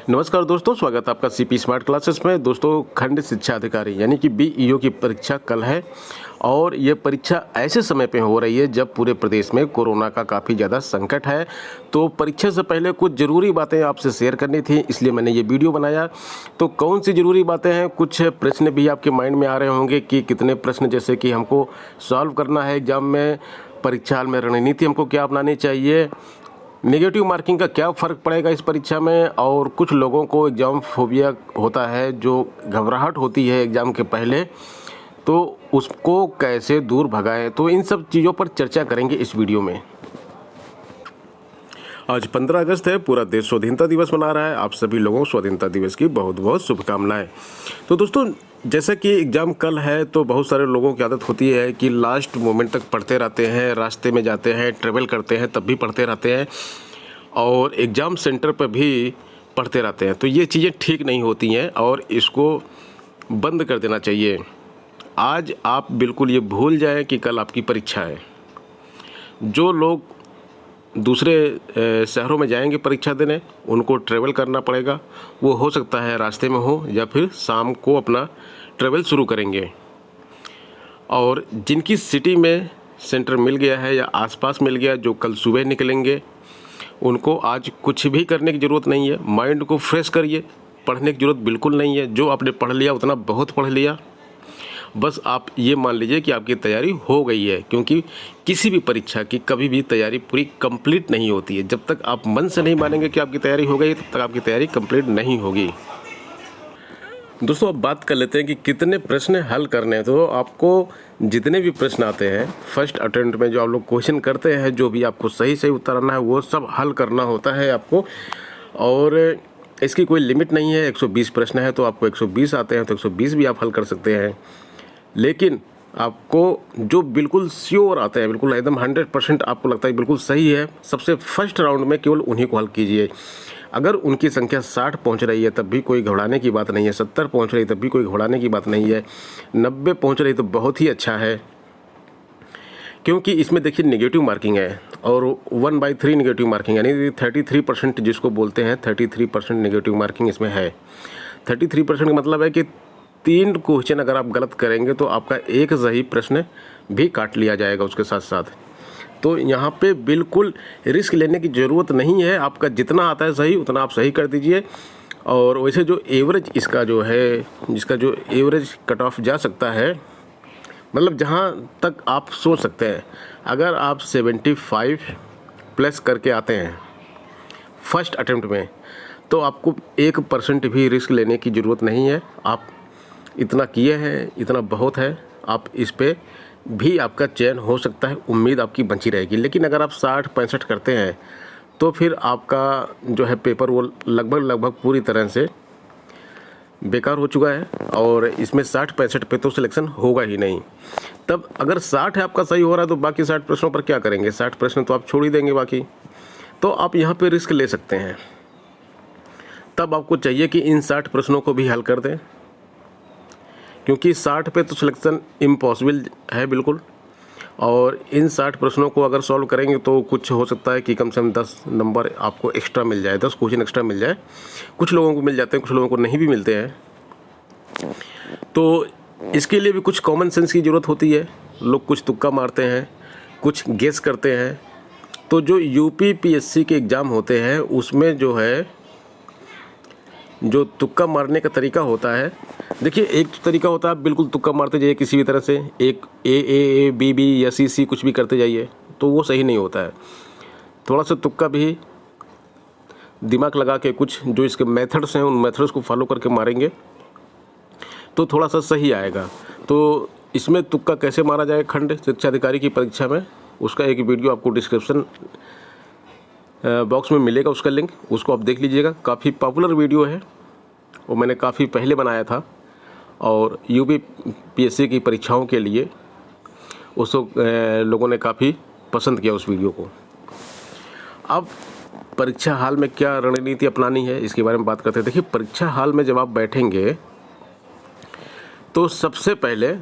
नमस्कार दोस्तों, स्वागत है आपका सीपी स्मार्ट क्लासेस में। दोस्तों, खंड शिक्षा अधिकारी यानी कि बीईओ की परीक्षा कल है और ये परीक्षा ऐसे समय पे हो रही है जब पूरे प्रदेश में कोरोना का काफ़ी ज़्यादा संकट है। तो परीक्षा से पहले कुछ ज़रूरी बातें आपसे शेयर करनी थी, इसलिए मैंने ये वीडियो बनाया। तो कौन सी ज़रूरी बातें हैं, कुछ प्रश्न भी आपके माइंड में आ रहे होंगे कि कितने प्रश्न जैसे कि हमको सॉल्व करना है एग्ज़ाम में, परीक्षा हाल में रणनीति हमको क्या अपनानी चाहिए, नेगेटिव मार्किंग का क्या फ़र्क पड़ेगा इस परीक्षा में, और कुछ लोगों को एग्ज़ाम फोबिया होता है, जो घबराहट होती है एग्ज़ाम के पहले, तो उसको कैसे दूर भगाएं। तो इन सब चीज़ों पर चर्चा करेंगे इस वीडियो में। आज 15 अगस्त है, पूरा देश स्वाधीनता दिवस मना रहा है। आप सभी लोगों को स्वाधीनता दिवस की बहुत बहुत शुभकामनाएं। तो दोस्तों, जैसा कि एग्ज़ाम कल है तो बहुत सारे लोगों की आदत होती है कि लास्ट मोमेंट तक पढ़ते रहते हैं, रास्ते में जाते हैं, ट्रेवल करते हैं तब भी पढ़ते रहते हैं और एग्ज़ाम सेंटर पर भी पढ़ते रहते हैं। तो ये चीज़ें ठीक नहीं होती हैं और इसको बंद कर देना चाहिए। आज आप बिल्कुल ये भूल जाएं कि कल आपकी परीक्षा है। जो लोग दूसरे शहरों में जाएंगे परीक्षा देने, उनको ट्रैवल करना पड़ेगा। वो हो सकता है रास्ते में हो या फिर शाम को अपना ट्रैवल शुरू करेंगे। और जिनकी सिटी में सेंटर मिल गया है या आसपास मिल गया, जो कल सुबह निकलेंगे, उनको आज कुछ भी करने की ज़रूरत नहीं है। माइंड को फ्रेश करिए, पढ़ने की ज़रूरत बिल्कुल नहीं है। जो आपने पढ़ लिया उतना बहुत पढ़ लिया। बस आप ये मान लीजिए कि आपकी तैयारी हो गई है, क्योंकि किसी भी परीक्षा की कभी भी तैयारी पूरी कंप्लीट नहीं होती है। जब तक आप मन से नहीं मानेंगे कि आपकी तैयारी हो गई, तब तक आपकी तैयारी कंप्लीट नहीं होगी। दोस्तों, अब बात कर लेते हैं कि कितने प्रश्न हल करने हैं। तो आपको जितने भी प्रश्न आते हैं फर्स्ट अटेम्प्ट में, जो आप लोग क्वेश्चन करते हैं, जो भी आपको सही सही उत्तर आना है वो सब हल करना होता है आपको। और इसकी कोई लिमिट नहीं है। 120 प्रश्न है तो आपको 120 आते हैं तो 120 भी आप हल कर सकते हैं। लेकिन आपको जो बिल्कुल श्योर आते हैं, बिल्कुल एकदम 100% आपको लगता है बिल्कुल सही है, सबसे फर्स्ट राउंड में केवल उन्हीं को हल कीजिए। अगर उनकी संख्या 60 पहुंच रही है तब भी कोई घबराने की बात नहीं है, 70 पहुंच रही है तब भी कोई घबराने की बात नहीं है, 90 पहुंच रही तो बहुत ही अच्छा है। क्योंकि इसमें देखिए नेगेटिव मार्किंग है और 1/3 नेगेटिव मार्किंग, यानी 33% जिसको बोलते हैं, 33% नेगेटिव मार्किंग इसमें है। 33% का मतलब है कि 3 क्वेश्चन अगर आप गलत करेंगे तो आपका एक सही प्रश्न भी काट लिया जाएगा उसके साथ साथ। तो यहाँ पे बिल्कुल रिस्क लेने की ज़रूरत नहीं है। आपका जितना आता है सही उतना आप सही कर दीजिए। और वैसे जो एवरेज इसका जो है, जिसका जो एवरेज कट ऑफ जा सकता है, मतलब जहाँ तक आप सोच सकते हैं, अगर आप 75 प्लस करके आते हैं फर्स्ट अटेम्प्ट में, तो आपको 1% भी रिस्क लेने की ज़रूरत नहीं है। आप इतना किए हैं, इतना बहुत है। आप इस पे भी आपका चयन हो सकता है, उम्मीद आपकी बची रहेगी। लेकिन अगर आप 60-65 करते हैं तो फिर आपका जो है पेपर वो लगभग पूरी तरह से बेकार हो चुका है और इसमें 60-65 पे तो सिलेक्शन होगा ही नहीं। तब अगर 60 है आपका सही हो रहा है तो बाकी 60 प्रश्नों पर क्या करेंगे? 60 प्रश्न तो आप छोड़ ही देंगे बाकी। तो आप यहाँ पे रिस्क ले सकते हैं। तब आपको चाहिए कि इन 60 प्रश्नों को भी हल कर दें, क्योंकि 60 पे तो सिलेक्शन इम्पॉसिबल है बिल्कुल। और इन 60 प्रश्नों को अगर सॉल्व करेंगे तो कुछ हो सकता है कि कम से कम 10 नंबर आपको एक्स्ट्रा मिल जाए, 10 क्वेश्चन एक्स्ट्रा मिल जाए। कुछ लोगों को मिल जाते हैं, कुछ लोगों को नहीं भी मिलते हैं। तो इसके लिए भी कुछ कॉमन सेंस की ज़रूरत होती है। लोग कुछ तुक्का मारते हैं, कुछ गेस करते हैं। तो जो यूपीपीएससी के एग्ज़ाम होते हैं उसमें जो है, जो तुक्का मारने का तरीका होता है, देखिए एक तरीका होता है आप बिल्कुल तुक्का मारते जाइए किसी भी तरह से, एक ए बी बी या सी कुछ भी करते जाइए, तो वो सही नहीं होता है। थोड़ा सा तुक्का भी दिमाग लगा के, कुछ जो इसके मेथड्स हैं उन मेथड्स को फॉलो करके मारेंगे तो थोड़ा सा सही आएगा। तो इसमें तुक्का कैसे मारा जाए खंड शिक्षा अधिकारी की परीक्षा में, उसका एक वीडियो आपको डिस्क्रिप्शन बॉक्स में मिलेगा, उसका लिंक, उसको आप देख लीजिएगा। काफ़ी पॉपुलर वीडियो है, वो मैंने काफ़ी पहले बनाया था और यूपीपीएससी की परीक्षाओं के लिए उसको लोगों ने काफ़ी पसंद किया उस वीडियो को। अब परीक्षा हाल में क्या रणनीति अपनानी है इसके बारे में बात करते हैं। देखिए, परीक्षा हाल में जब आप बैठेंगे तो सबसे पहले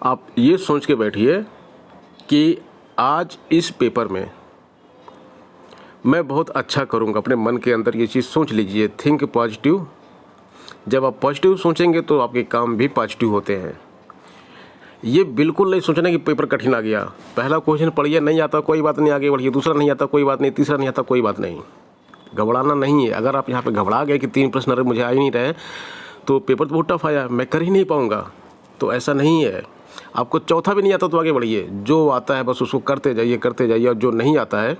आप ये सोच के बैठिए कि आज इस पेपर में मैं बहुत अच्छा करूँगा, अपने मन के अंदर ये चीज़ सोच लीजिए। Think positive. जब आप पॉजिटिव सोचेंगे तो आपके काम भी पॉजिटिव होते हैं। ये बिल्कुल नहीं सोचना कि पेपर कठिन आ गया, पहला क्वेश्चन पढ़िए, नहीं आता कोई बात नहीं, आगे बढ़िए, दूसरा नहीं आता कोई बात नहीं, तीसरा नहीं आता कोई बात नहीं। घबराना नहीं है। अगर आप यहाँ पे घबरा गए कि 3 प्रश्न अरे मुझे आ ही नहीं रहे, तो पेपर तो बहुत टफ आया, मैं कर ही नहीं पाऊँगा, तो ऐसा नहीं है। आपको चौथा भी नहीं आता तो आगे बढ़िए, जो आता है बस उसको करते जाइए। और जो नहीं आता है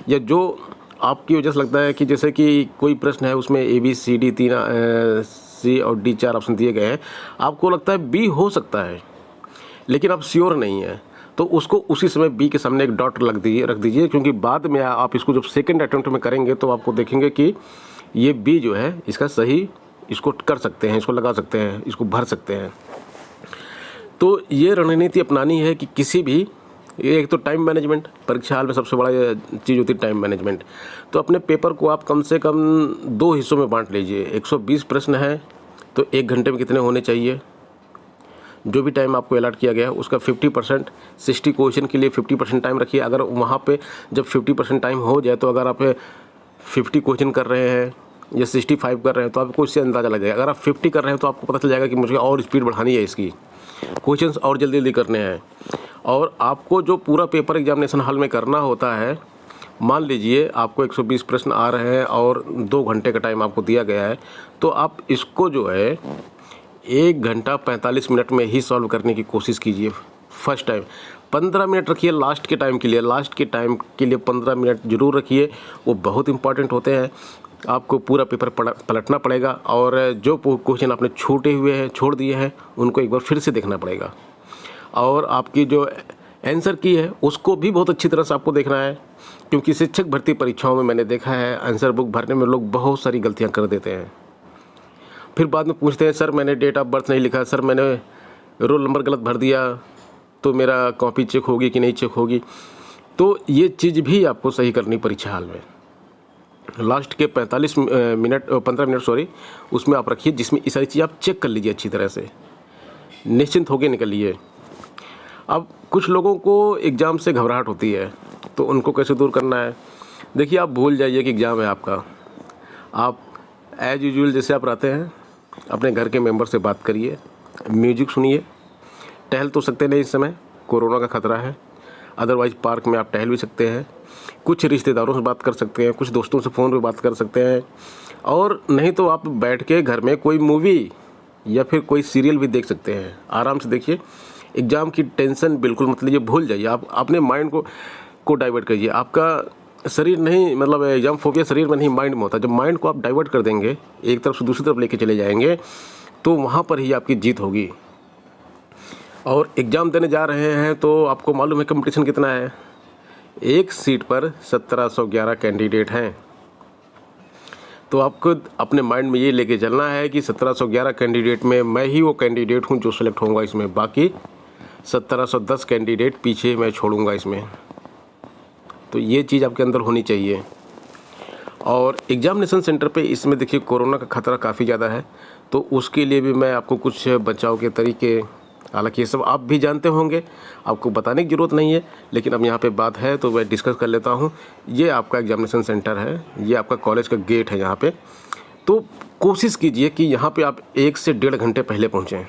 या जो आपकी वजह से लगता है कि जैसे कि कोई प्रश्न है उसमें ABCD 3 C और D 4 ऑप्शन दिए गए हैं, आपको लगता है B हो सकता है लेकिन आप श्योर नहीं है, तो उसको उसी समय बी के सामने एक डॉट रख दीजिए, क्योंकि बाद में आप इसको जब सेकंड अटेम्प्ट में करेंगे तो आपको देखेंगे कि ये बी जो है इसका सही, इसको कर सकते हैं, इसको लगा सकते हैं, इसको भर सकते हैं। तो ये रणनीति अपनानी है कि किसी भी, एक तो टाइम मैनेजमेंट, परीक्षा हाल में सबसे बड़ा चीज़ होती है टाइम मैनेजमेंट। तो अपने पेपर को आप कम से कम 2 हिस्सों में बांट लीजिए। 120 प्रश्न है तो 1 घंटे में कितने होने चाहिए, जो भी टाइम आपको अलॉट किया गया है उसका 50%, 60 क्वेश्चन के लिए 50% टाइम रखिए। अगर वहाँ पे जब 50% टाइम हो जाए तो अगर आप 50 क्वेश्चन कर रहे हैं या 65 कर रहे हैं तो आपको इससे अंदाज़ा लग जाएगा। अगर आप 50 कर रहे हैं तो आपको पता चल जाएगा कि मुझे और स्पीड बढ़ानी है, इसकी क्वेश्चंस और जल्दी जल्दी करने हैं। और आपको जो पूरा पेपर एग्जामिनेशन हॉल में करना होता है, मान लीजिए आपको 120 प्रश्न आ रहे हैं और 2 घंटे का टाइम आपको दिया गया है, तो आप इसको जो है 1 घंटा 45 मिनट में ही सॉल्व करने की कोशिश कीजिए। फर्स्ट टाइम 15 मिनट रखिए लास्ट के टाइम के लिए 15 मिनट ज़रूर रखिए, वो बहुत इंपॉर्टेंट होते हैं। आपको पूरा पेपर पलटना पड़ेगा और जो क्वेश्चन आपने छोड़ दिए हैं उनको एक बार फिर से देखना पड़ेगा। और आपकी जो आंसर की है उसको भी बहुत अच्छी तरह से आपको देखना है, क्योंकि शिक्षक भर्ती परीक्षाओं में मैंने देखा है आंसर बुक भरने में लोग बहुत सारी गलतियाँ कर देते हैं। फिर बाद में पूछते हैं सर मैंने डेट ऑफ बर्थ नहीं लिखा, सर मैंने रोल नंबर गलत भर दिया, तो मेरा कॉपी चेक होगी कि नहीं चेक होगी। तो ये चीज़ भी आपको सही करनी परीक्षा हाल में। लास्ट के 15 मिनट उसमें आप रखिए, जिसमें ये सारी चीज़ आप चेक कर लीजिए अच्छी तरह से, निश्चिंत होकर निकलिए। अब कुछ लोगों को एग्ज़ाम से घबराहट होती है, तो उनको कैसे दूर करना है। देखिए, आप भूल जाइए कि एग्ज़ाम है आपका। आप एज यूजुअल जैसे आप रहते हैं अपने घर के मेंबर से बात करिए, म्यूजिक सुनिए। टहल तो सकते नहीं, इस समय कोरोना का खतरा है, अदरवाइज़ पार्क में आप टहल भी सकते हैं। कुछ रिश्तेदारों से बात कर सकते हैं, कुछ दोस्तों से फ़ोन पे बात कर सकते हैं, और नहीं तो आप बैठ के घर में कोई मूवी या फिर कोई सीरियल भी देख सकते हैं। आराम से देखिए, एग्ज़ाम की टेंशन बिल्कुल मत लीजिए, भूल जाइए। आप अपने माइंड को डाइवर्ट करिए। आपका शरीर नहीं, मतलब एग्ज़ाम फोबिया शरीर में नहीं माइंड में होता। जब माइंड को आप डाइवर्ट कर देंगे, एक तरफ से दूसरी तरफ लेके चले जाएंगे, तो वहाँ पर ही आपकी जीत होगी। और एग्ज़ाम देने जा रहे हैं तो आपको मालूम है कंपटीशन कितना है। एक सीट पर 1711 कैंडिडेट हैं, तो आपको अपने माइंड में ये लेके चलना है कि 1711 कैंडिडेट में मैं ही वो कैंडिडेट हूँ जो सेलेक्ट होऊंगा इसमें, बाकी 1710 कैंडिडेट पीछे मैं छोड़ूंगा इसमें। तो ये चीज़ आपके अंदर होनी चाहिए। और एग्जामिनेशन सेंटर पे इसमें देखिए कोरोना का खतरा काफ़ी ज़्यादा है, तो उसके लिए भी मैं आपको कुछ बचाव के तरीके, हालांकि ये सब आप भी जानते होंगे, आपको बताने की ज़रूरत नहीं है, लेकिन अब यहाँ पे बात है तो मैं डिस्कस कर लेता हूँ। ये आपका एग्जामिनेशन सेंटर है, ये आपका कॉलेज का गेट है यहाँ पे। तो कोशिश कीजिए कि यहाँ पे आप 1 से 1.5 घंटे पहले पहुँचें।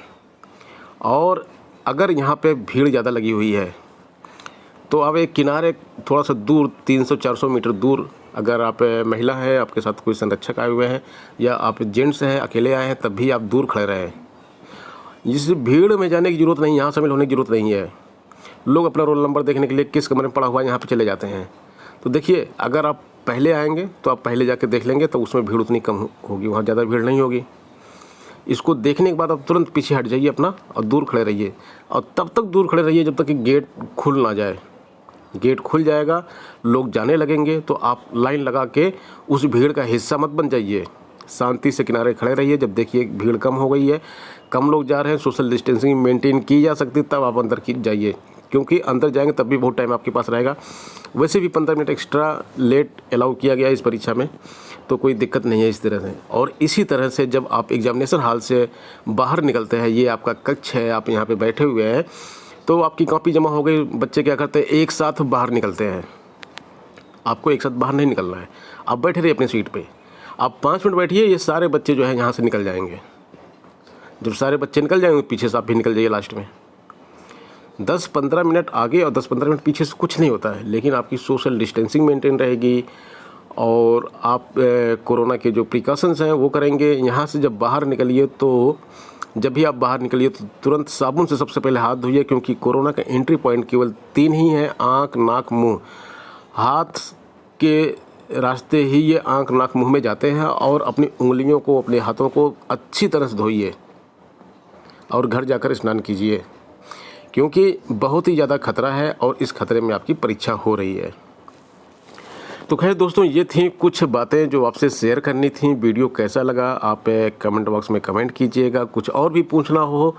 और अगर यहाँ पे भीड़ ज़्यादा लगी हुई है तो आप एक किनारे थोड़ा सा दूर, 300-400 मीटर दूर, अगर आप महिला हैं, आपके साथ कोई संरक्षक आए हुए हैं, या आप जेंट्स हैं, अकेले आए हैं, तब भी आप दूर खड़े रहें। इस भीड़ में जाने की ज़रूरत नहीं, यहाँ शामिल होने की ज़रूरत नहीं है। लोग अपना रोल नंबर देखने के लिए किस कमरे में पड़ा हुआ है यहाँ पे चले जाते हैं। तो देखिए, अगर आप पहले आएंगे तो आप पहले जाके देख लेंगे, तो उसमें भीड़ उतनी कम होगी, वहाँ ज़्यादा भीड़ नहीं होगी। इसको देखने के बाद आप तुरंत पीछे हट जाइए अपना और दूर खड़े रहिए, और तब तक दूर खड़े रहिए जब तक कि गेट खुल ना जाए। गेट खुल जाएगा, लोग जाने लगेंगे, तो आप लाइन लगा के उस भीड़ का हिस्सा मत बन जाइए। शांति से किनारे खड़े रहिए। जब देखिए भीड़ कम हो गई है, कम लोग जा रहे हैं, सोशल डिस्टेंसिंग मेंटेन की जा सकती, तब आप अंदर की जाइए, क्योंकि अंदर जाएंगे तब भी बहुत टाइम आपके पास रहेगा। वैसे भी 15 मिनट एक्स्ट्रा लेट अलाउ किया गया इस परीक्षा में, तो कोई दिक्कत नहीं है इस तरह से। और इसी तरह से जब आप एग्जामिनेशन हॉल से बाहर निकलते हैं, ये आपका कक्ष है, आप यहाँ पे बैठे हुए हैं, तो आपकी कॉपी जमा हो गई, बच्चे क्या करते हैं, एक साथ बाहर निकलते हैं। आपको एक साथ बाहर नहीं निकलना है। आप बैठे रहिए अपनी सीट पे, आप 5 मिनट बैठिए, ये सारे बच्चे जो है यहाँ से निकल जाएंगे। जब सारे बच्चे निकल जाएंगे पीछे से आप भी निकल जाइए लास्ट में। 10-15 मिनट आगे और 10-15 मिनट पीछे से कुछ नहीं होता है, लेकिन आपकी सोशल डिस्टेंसिंग मेंटेन रहेगी और आप कोरोना के जो प्रिकॉशंस हैं वो करेंगे। यहाँ से जब बाहर निकलिए तो जब भी आप बाहर निकलिए तो तुरंत साबुन से सबसे पहले हाथ धोइए, क्योंकि कोरोना का एंट्री पॉइंट केवल 3 ही है, आँख, नाक, मुँह। हाथ के रास्ते ही ये आँख, नाक, मुँह में जाते हैं। और अपनी उंगलियों को, अपने हाथों को अच्छी तरह से धोइए और घर जाकर स्नान कीजिए, क्योंकि बहुत ही ज़्यादा खतरा है और इस खतरे में आपकी परीक्षा हो रही है। तो खैर दोस्तों, ये थी कुछ बातें जो आपसे शेयर करनी थी। वीडियो कैसा लगा आप कमेंट बॉक्स में कमेंट कीजिएगा। कुछ और भी पूछना हो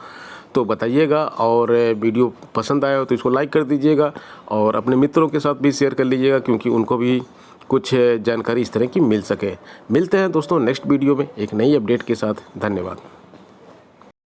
तो बताइएगा, और वीडियो पसंद आया हो तो इसको लाइक कर दीजिएगा और अपने मित्रों के साथ भी शेयर कर लीजिएगा, क्योंकि उनको भी कुछ जानकारी इस तरह की मिल सके। मिलते हैं दोस्तों नेक्स्ट वीडियो में एक नई अपडेट के साथ। धन्यवाद।